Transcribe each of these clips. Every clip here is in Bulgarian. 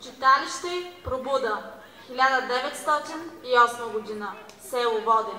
Читалище Пробуда, 1908 година, село Воден.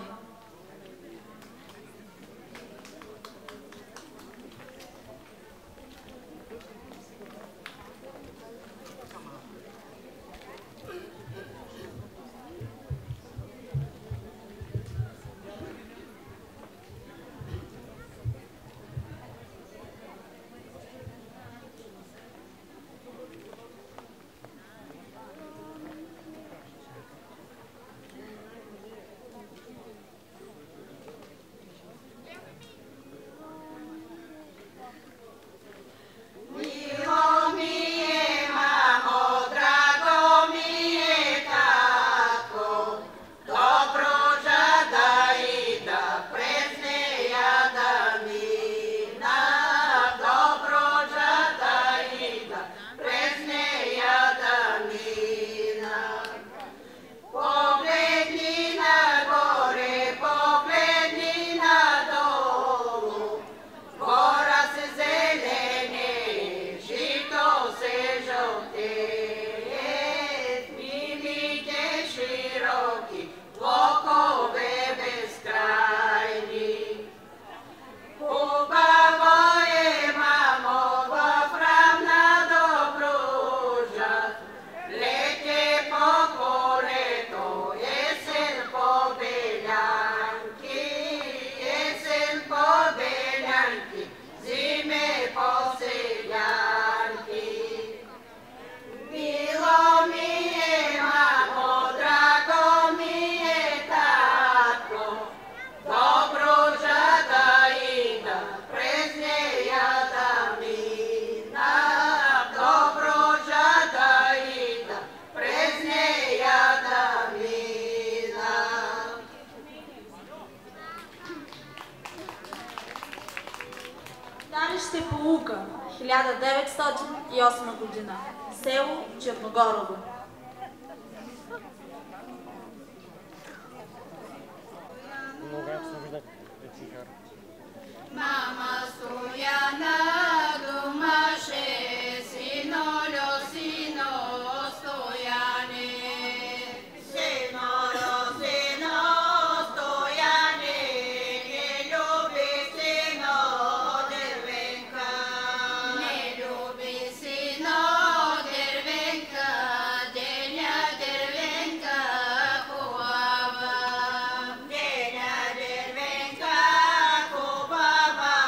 Читалище Полука, 1908 година, село Черногорово. Мама Стояна думаше, синолю, сино Стояне. Синолю, сино Стояне, не люби сино Дервенка. Не люби сино Дервенка, деня Дервенка хубава. Деня Дервенка хубава.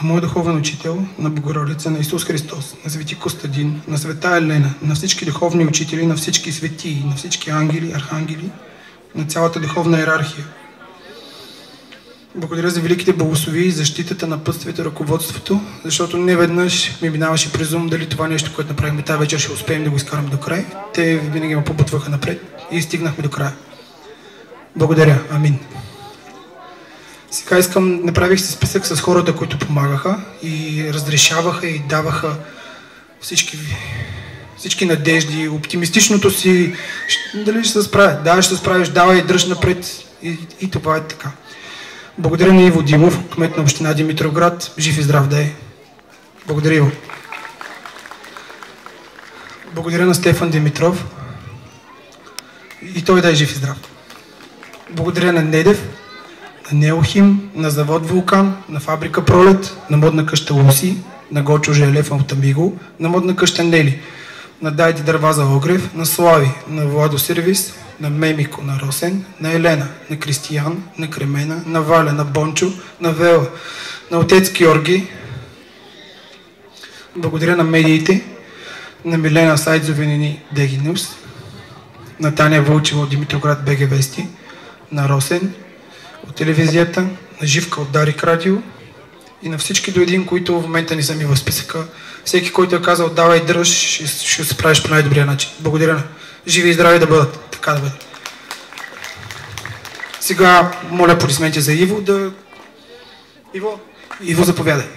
на мой духовен учител, на Богородица, на Исус Христос, на Свети Костадин, на Света Елена, на всички духовни учители, на всички светии, на всички ангели, архангели, на цялата духовна иерархия. Благодаря за великите благословии, защитата, напътствието, ръководството, защото не веднъж ми минаваше през ум дали това нещо, което направим тази вечер, ще успеем да го изкараме до край. Те винаги ме побутваха напред и стигнахме до края. Благодаря. Амин. Сега направих си списък с хората, които помагаха и разрешаваха и даваха всички надежди, оптимистичното си, дали ще се справя. Да, ще се справиш, давай, дръж напред и това е така. Благодаря на Иво Димов, кмет на община Димитровград. Жив и здрав да е. Благодаря, Иво. Благодаря на Стефан Димитров. И той да е жив и здрав. Благодаря на Недев, на Неохим, на завод Вулкан, на фабрика Пролет, на модна къща Луси, на Гочо Желев от Амиго, на модна къща Нели, на Дайди дърва за Огрев, на Слави, на Владо Сервис, на Мемико, на Росен, на Елена, на Кристиян, на Кремена, на Валя, на Бончо, на Вела, на отец Георги. Благодаря на медиите, на Милена Сайдзовенини Дегинус, на Таня Вълчева от Димитровград БГ Вести, на Росен от телевизията, на Живка от Дарик Радио и на всички до един, които в момента не са ми в списъка. Всеки, който е казал давай дръж, ще се справиш по най-добрия начин. Благодаря. Живи и здрави да бъдат. Така да бъде. Сега моля аплодисменти за Иво да... Иво, заповядай.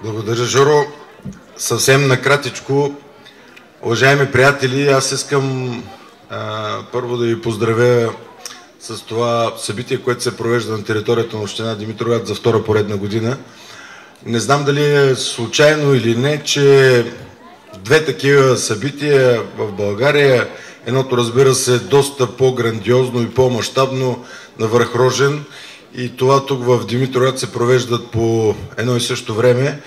Благодаря, Жоро. Съвсем накратичко, уважаеми приятели, аз искам първо да ви поздравя с това събитие, което се провежда на територията на община Димитровград за втора поредна година. Не знам дали е случайно или не, че две такива събития в България, едното, разбира се, доста по-грандиозно и по-мащабно на връх Рожен, и това тук в Димитровград се провеждат по едно и също време,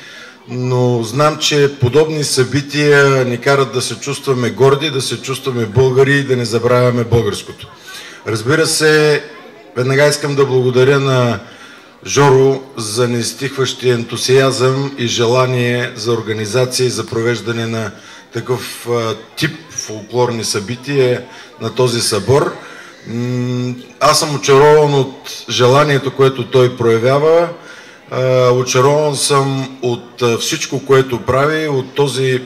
но знам, че подобни събития ни карат да се чувстваме горди, да се чувстваме българи и да не забравяме българското. Разбира се, веднага искам да благодаря на Жоро за нестихващия ентусиазъм и желание за организация и за провеждане на такъв тип фолклорни събития на този събор. Аз съм очарован от желанието, което той проявява. Очарован съм от всичко, което прави, от този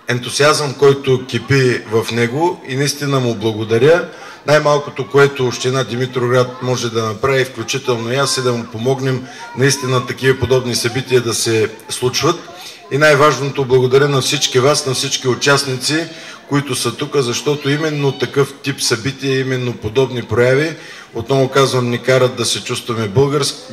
ентусиазъм, който кипи в него, и наистина му благодаря. Най-малкото, което община Димитровград може да направи, включително и аз, е да му помогнем наистина такива подобни събития да се случват. И най-важното, благодаря на всички вас, на всички участници, които са тук, защото именно такъв тип събития, именно подобни прояви, отново казвам, ни карат да се чувстваме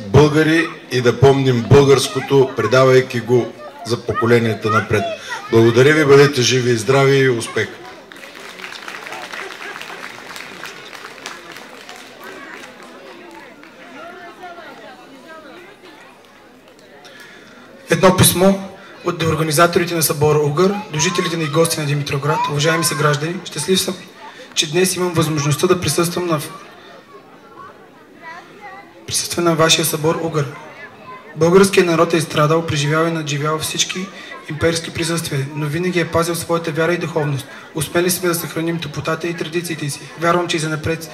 българи и да помним българското, предавайки го за поколенията напред. Благодаря ви, бъдете живи и здрави и успех! Едно писмо от организаторите на събора Угър до жителите и гости на Димитровград. Уважаеми съграждани, щастлив съм, че днес имам възможността да присъствам на вашия събор Угър. Българският народ е изстрадал, преживял и надживял всички имперски присъствия, но винаги е пазил своята вяра и духовност. Успели сме да съхраним топлотата и традициите си. Вярвам, че и занапред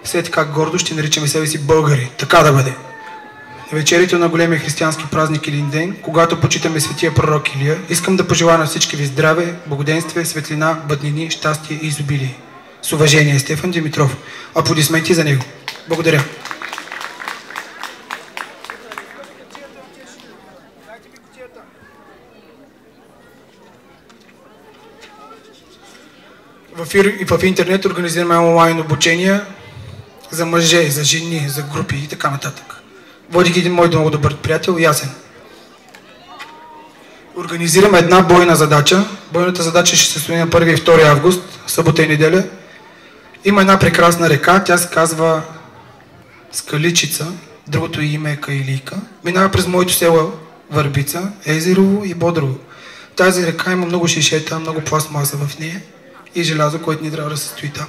след как гордо ще наричаме себе си българи. Така да бъде. На вечерите на големия християнски празник Илин ден, когато почитаме светия пророк Илия, искам да пожелая на всички ви здраве, благоденствие, светлина, бъднини, щастие и изобилие. С уважение, Стефан Димитров. Аплодисменти за него. Благодаря. В интернет организираме онлайн обучения за мъже, за жени, за групи и така нататък. Води ги един мой много добър приятел, Ясен. Организираме една бойна задача. Бойната задача ще се състои на 1 и 2 август, събота и неделя. Има една прекрасна река, тя се казва Скаличица, другото име е Каилийка. Минава през моето село Върбица, Езерово и Бодрово. Тази река има много шишета, много пластмаса в нея и желязо, което ни трябва да се стои там.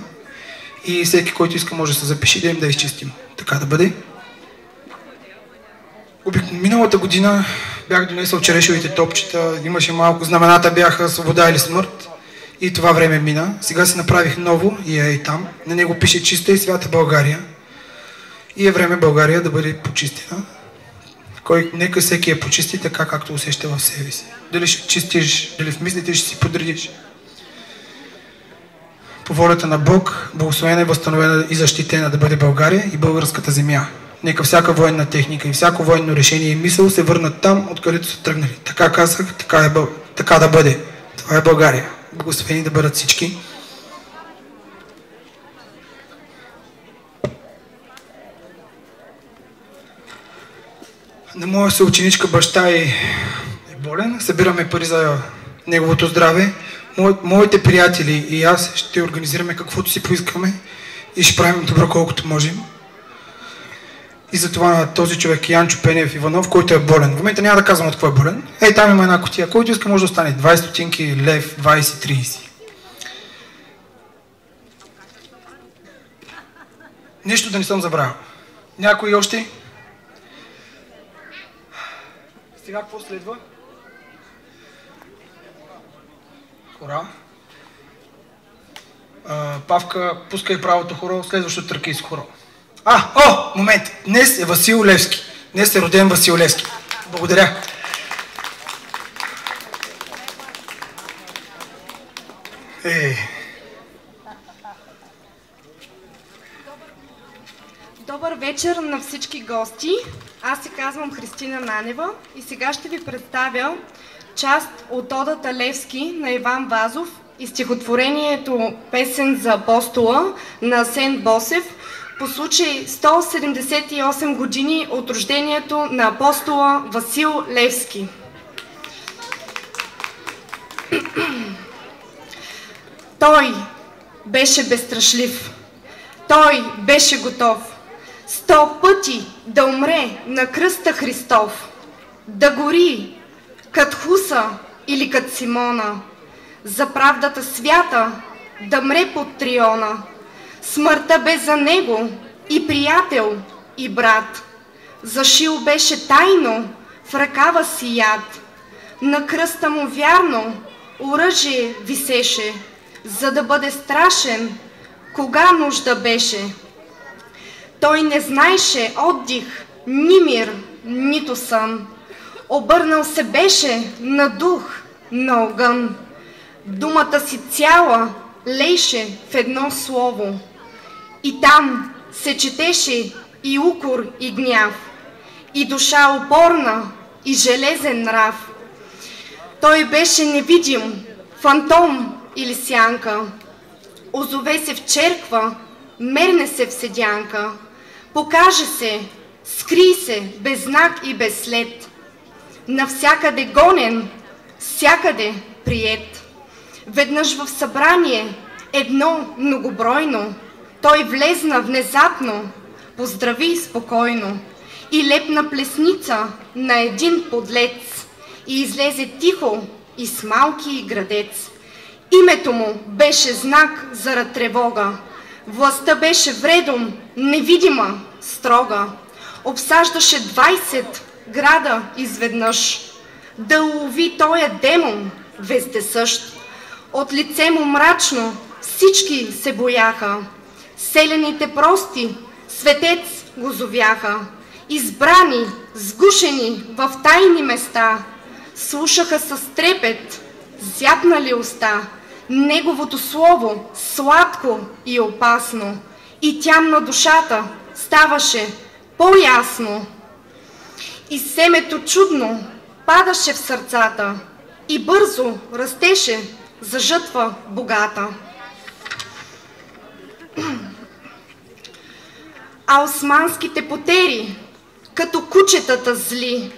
и всеки, който иска, може да се запиши, да им да изчистим. Така да бъде. Миналата година бях донесъл черешовите топчета, имаше малко, знамената бяха свобода или смърт и това време мина. Сега си направих ново и е и там. На него пише чиста и свята България. И е време България да бъде почистена. Нека всеки я почисти така, както усеща в себе си. Дали ще чистиш, дали в мислите ще си подредиш. По волята на Бог, благословена и възстановена и защитена да бъде България и българската земя. Нека всяка военна техника и всяко военно решение и мисъл се върнат там, откъдето са тръгнали. Така казах, така да бъде. Това е България. Благословени да бъдат всички. На моя съученичка баща е болен. Събираме пари за неговото здраве. Моите приятели и аз ще организираме каквото си поискаме и ще правим добро колкото можем. И затова на този човек Янчо Пенев Иванов, който е болен. В момента няма да казвам от какво е болен. Ей, там има една кутия. Който иска може да остане 20 стотинки, лев, 20, 30. Нищо да не съм забравил. Някой още? Сега какво следва? Хора. Павка, пускай правото хоро, следващото тракийско хоро. Момент! Днес е Васил Левски. Днес е роден Васил Левски. Благодаря. Добър вечер на всички гости. Аз се казвам Христина Нанева и сега ще ви представя част от одата Левски на Иван Вазов и стихотворението Песен за апостола на Асен Босев по случай 178 години от рождението на апостола Васил Левски. Той беше безстрашлив. Той беше готов 100 пъти да умре на кръста Христов, да гори кът Хуса или кът Симона, за правдата свята да мре под триона. Смъртта бе за него и приятел, и брат. Зашил беше тайно в ръкава си яд. На кръста му вярно оръжие висеше, за да бъде страшен, кога нужда беше. Той не знаеше отдих, ни мир, нито сън. Обърнал се беше на дух, на огън. Думата си цяла лейше в едно слово. И там се четеше и укор, и гняв, и душа упорна, и железен нрав. Той беше невидим, фантом или сянка. Озове се в черква, мерне се в седянка. Покаже се, скри се, без знак и без след. Навсякъде гонен, всякъде приет. Веднъж в събрание, едно многобройно, той влезна внезапно, поздрави спокойно и лепна плесница на един подлец и излезе тихо и с малки градец. Името му беше знак зарад тревога. Властта беше вредом, невидима, строга. Обсаждаше 20 града изведнъж, да улови тоя демон вездесъщ. От лице му мрачно всички се бояха. Селените прости светец го зовяха. Избрани, сгушени в тайни места, слушаха с трепет, зяпнали уста, неговото слово сладко и опасно, и тям на душата ставаше по-ясно. И семето чудно падаше в сърцата и бързо растеше за жътва богата. А османските потери, като кучетата зли,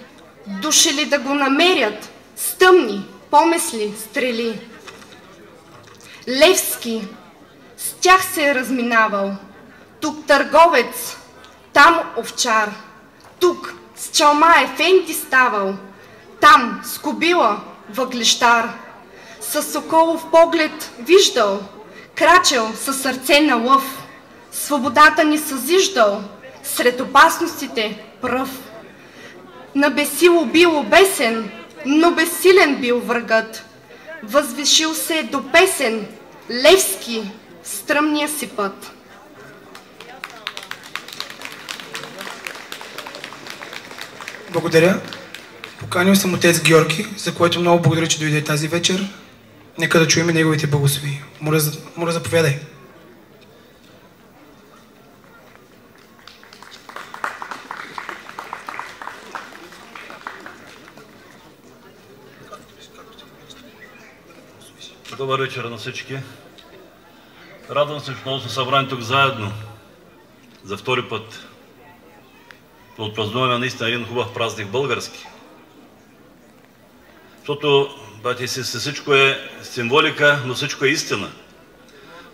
душили да го намерят с тъмни помисли стрели. Левски с тях се е разминавал, тук търговец, там овчар, тук с чалма ефенти ставал, там с кобила въглещар. Със соколов поглед виждал, крачел със сърце на лъв, свободата ни съзиждал, сред опасностите пръв. На бесило било бесен, но безсилен бил врагът. Възвишил се до песен, Левски, в стръмния си път. Благодаря. Поканил съм отец Георги, за което много благодаря, че дойде тази вечер. Нека да чуем неговите благослови. Моля, заповядай. Добър вечер на всички. Радвам се, че много сме събрани тук заедно. За втори път отпразнуваме наистина един хубав празник български. Защото, бати си, всичко е символика, но всичко е истина.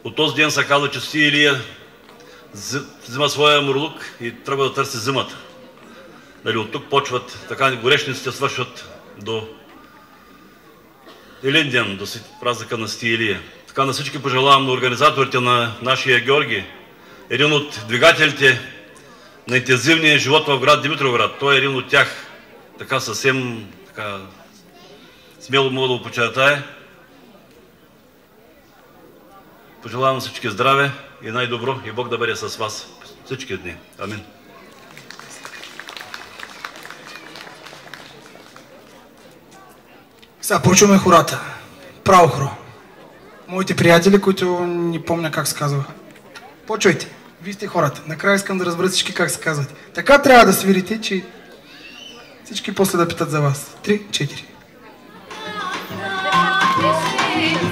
От този ден се казва, че Свети Илия взима своя мурлук и трябва да търси зимата. Дали, от тук почват, така горешниците свършват до Илинден, до празника на Свети Илия. Така на всички пожелавам, на организаторите на нашия Георги, един от двигателите на интензивния живот в град Димитровград. Той е един от тях. Така съвсем смело мога да го почертая. Пожелавам всички здраве и най-добро и Бог да бъде с вас всички дни. Амин. Сега почваме хората. Право хоро. Моите приятели, които не помня как се казва. Почвайте. Вие сте хората. Накрая искам да разбера всички как се казвате. Така трябва да свирите, че всички после да питат за вас. 3, 4. Thank you.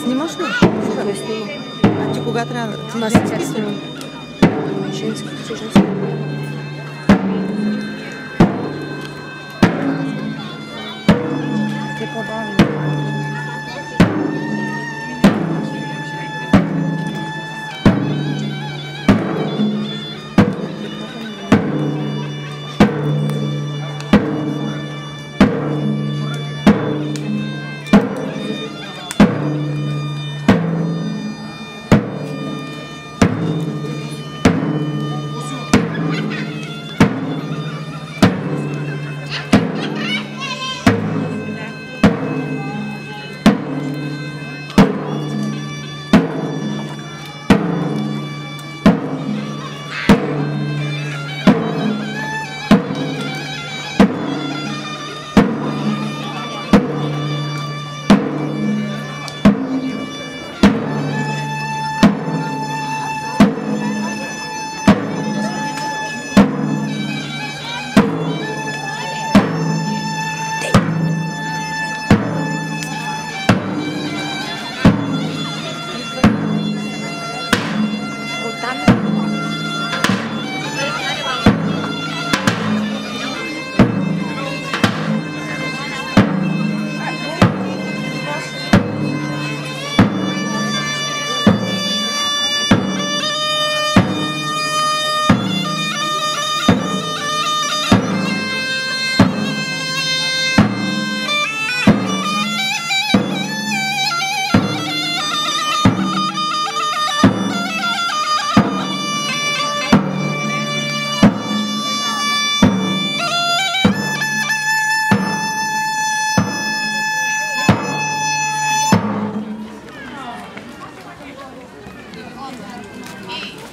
Снимаш ли? Не снимам. А ти кога трябва да... Ти мъжки снимам. Женски, чуженски. Те по-бавно.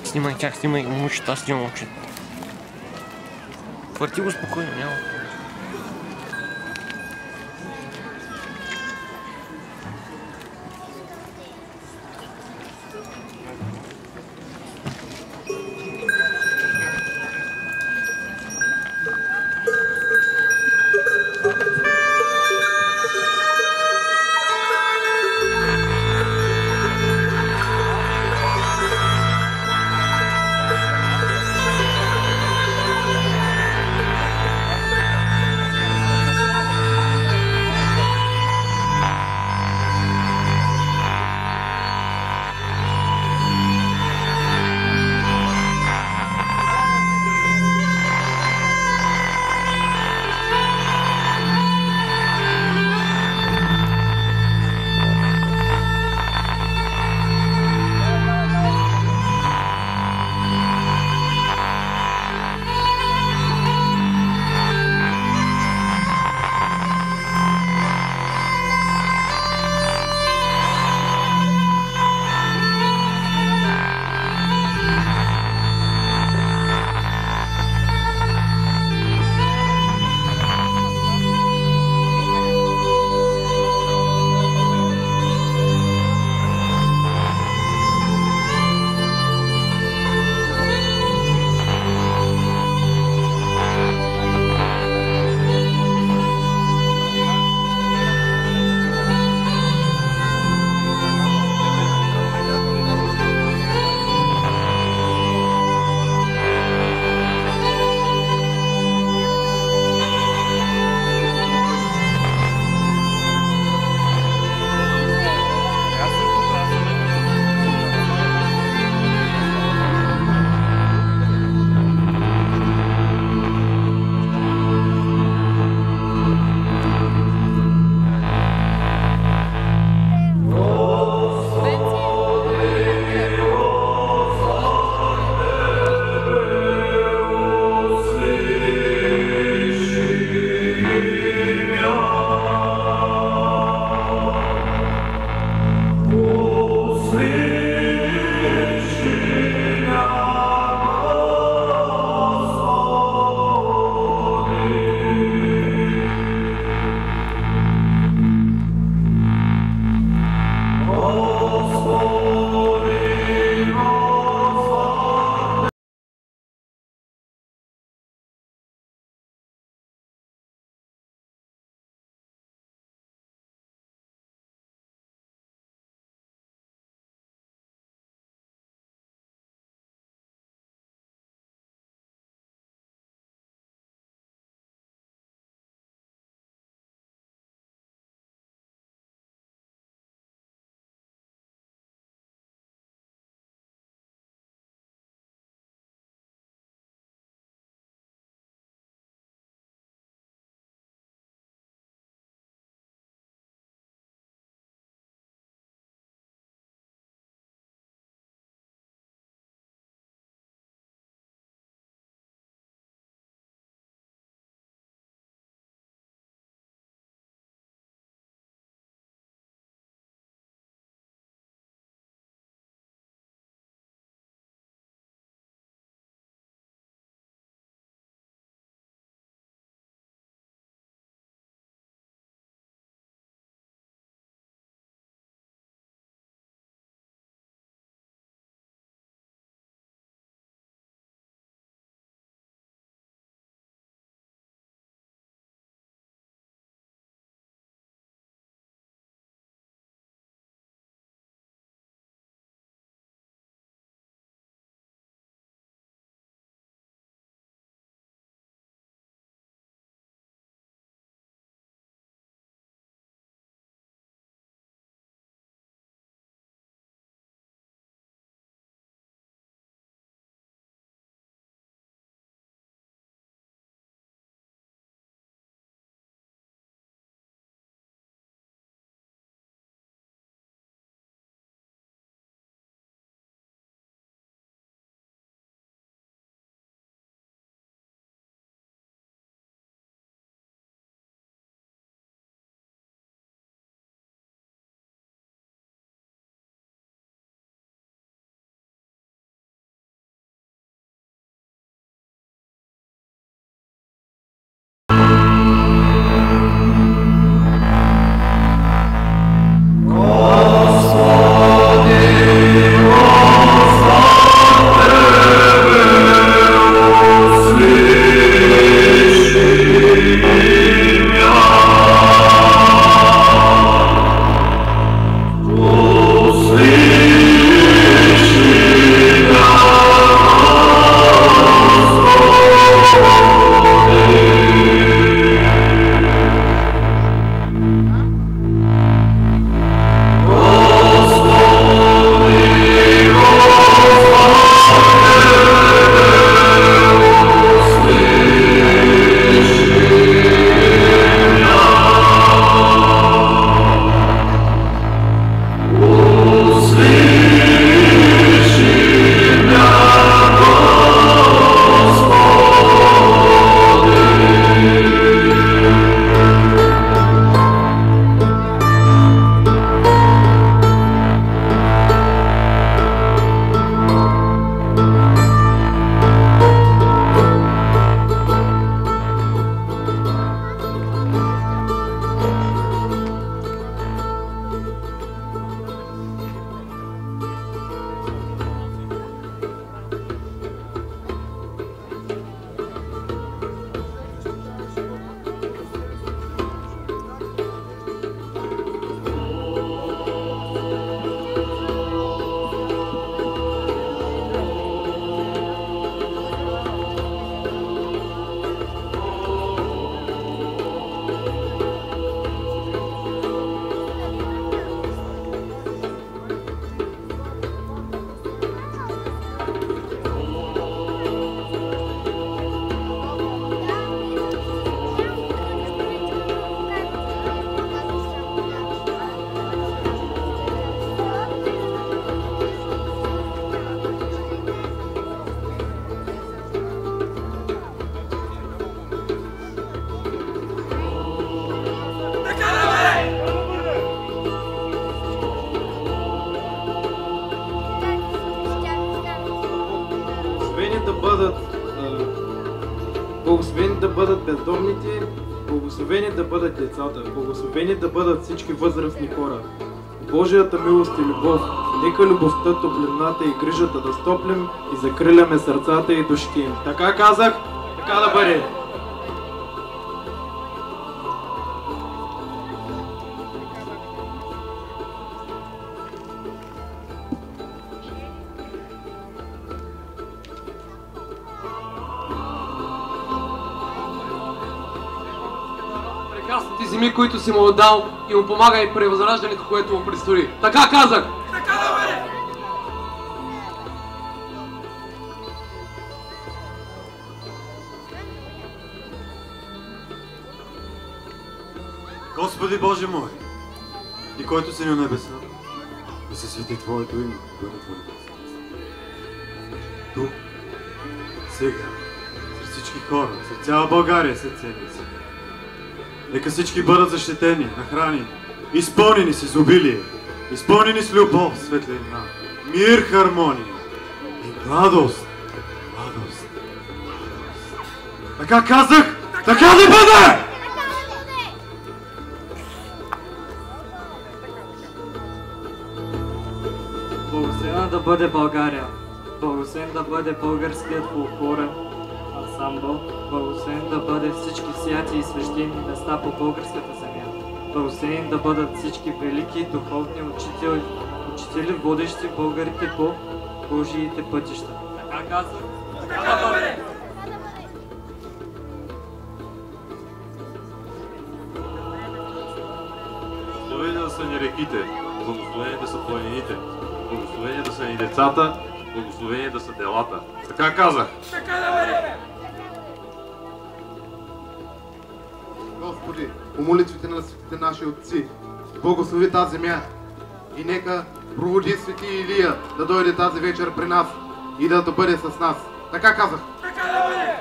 Снимай тях, снимай момичета, аз снимам момчета. Върти го спокойно, няма. благословени да бъдат бездомните, благословени да бъдат децата, благословени да бъдат всички възрастни хора. Божията милост и любов, нека любовта, топлината и грижата да стоплим и закриляме сърцата и душите им. Така казах, така да бъде! Прекрасните земи, които си му отдал, и му помагай при възраждането, което му предстои. Така казах! Така да бъде! Господи Боже мой, и който си на небеса, да се свети Твоето име, бъде Твоето. Тук, сега, сред всички хора, сред цяла България, сред себе си. Нека всички бъдат защитени, нахранени, изпълнени с изобилие, изпълнени с любов, светлина, мир, хармония и радост. Радост. Така казах, така да бъде! Благословена да бъде България, благословен да бъде българският фолклорен ансамбъл, благословен да бъде всички святи и свещени места по българската земя, благословени да бъдат всички велики духовни учители, водещи българите по Божиите пътища. Така казах, така да бъде! Благословени да са ни реките, благословени да са планините, благословени да са ни децата, благословени да са делата. Така казах. Така да бъде! Господи, по молитвите на светите наши отци, благослови тази земя и нека проводи свети Илия да дойде тази вечер при нас и да бъде с нас. Така казах. Така да бъде!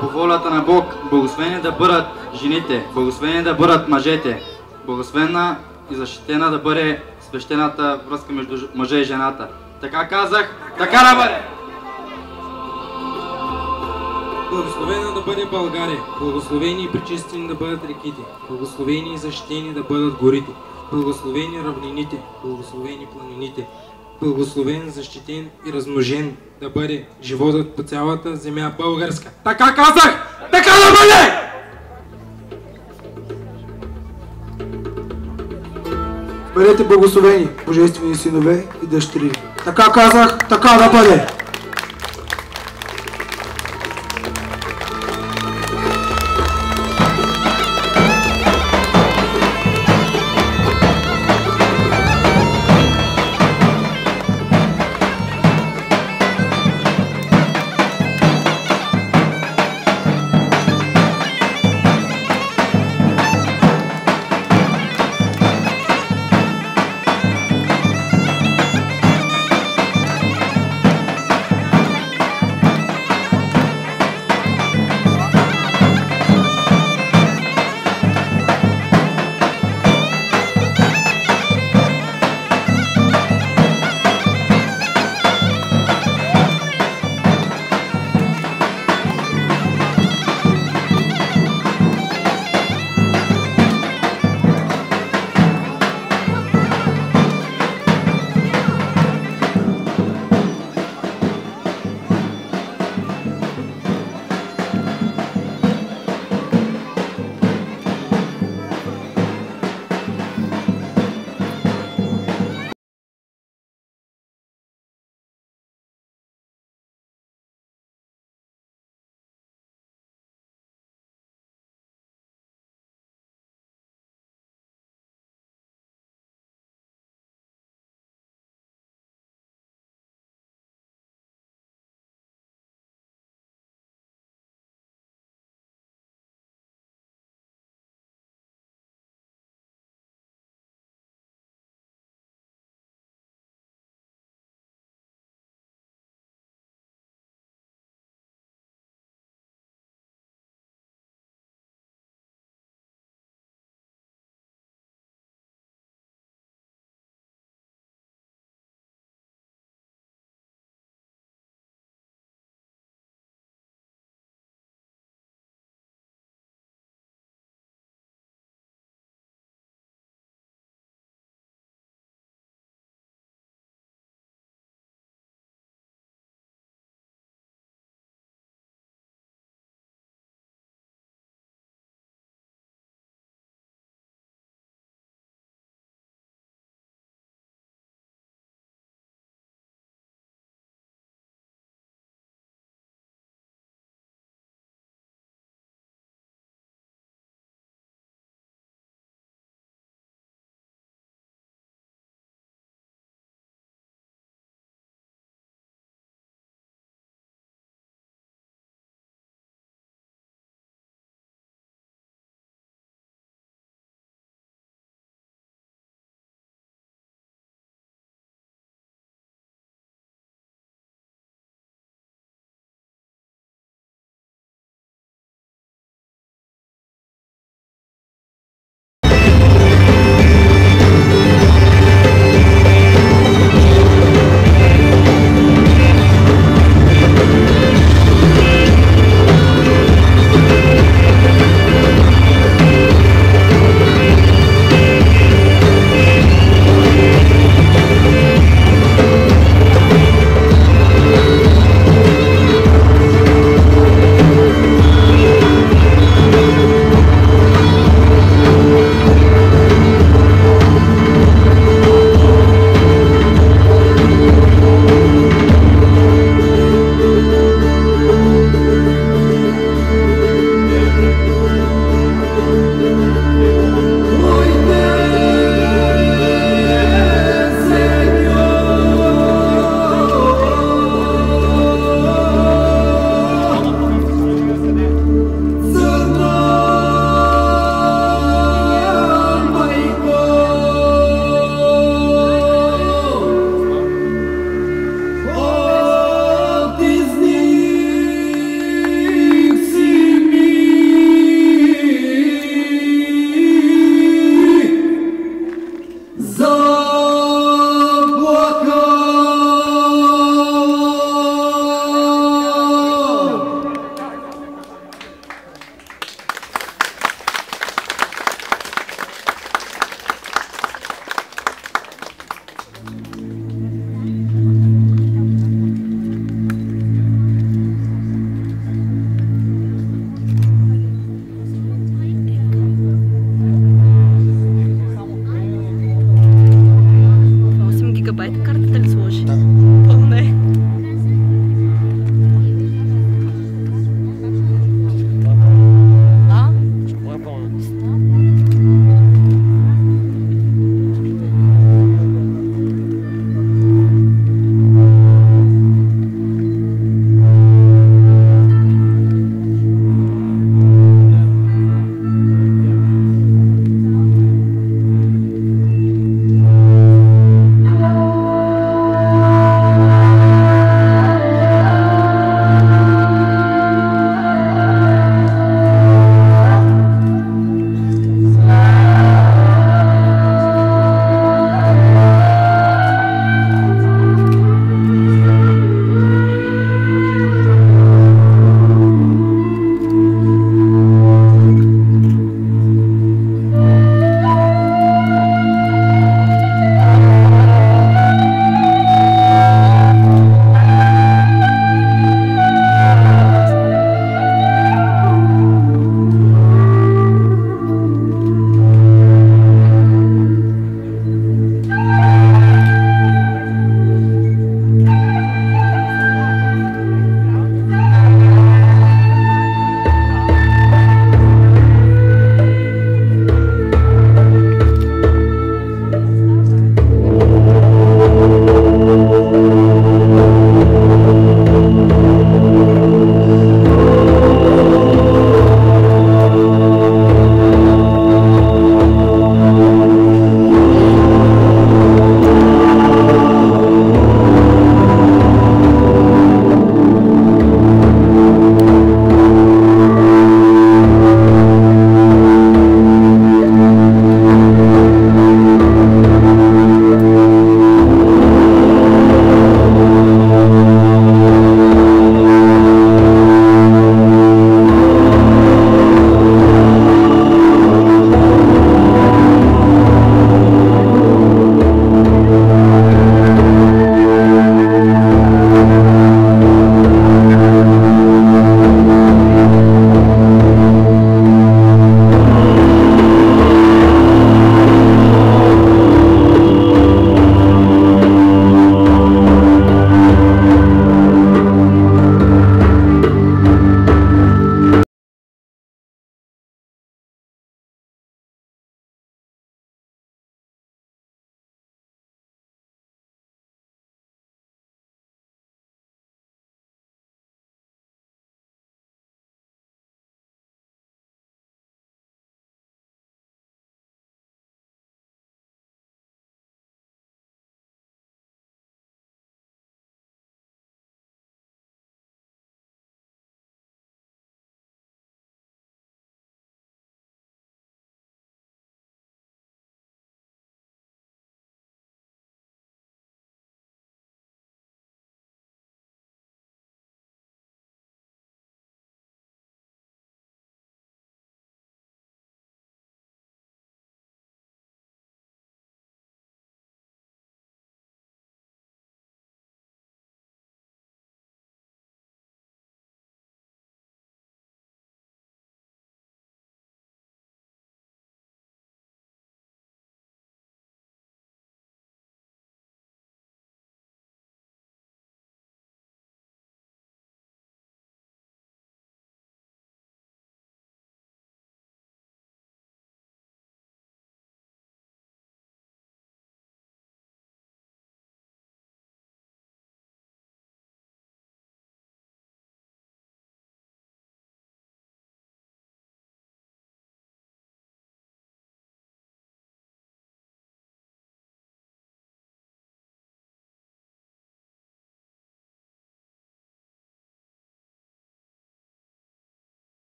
По волята на Бог, благословени да бъдат жените, благословени да бъдат мъжете, благословена и защитена да бъде свещената връзка между мъжа и жената. Така казах, така да бъде! Благословена да бъде България, благословени и пречистени да бъдат реките, благословени и защитени да бъдат горите, благословени равнините, благословени планините, благословен, защитен и размножен да бъде животът по цялата земя българска. Така казах! Така да бъде! Бъдете благословени, божествени синове и дъщери. Така казах, така да бъде!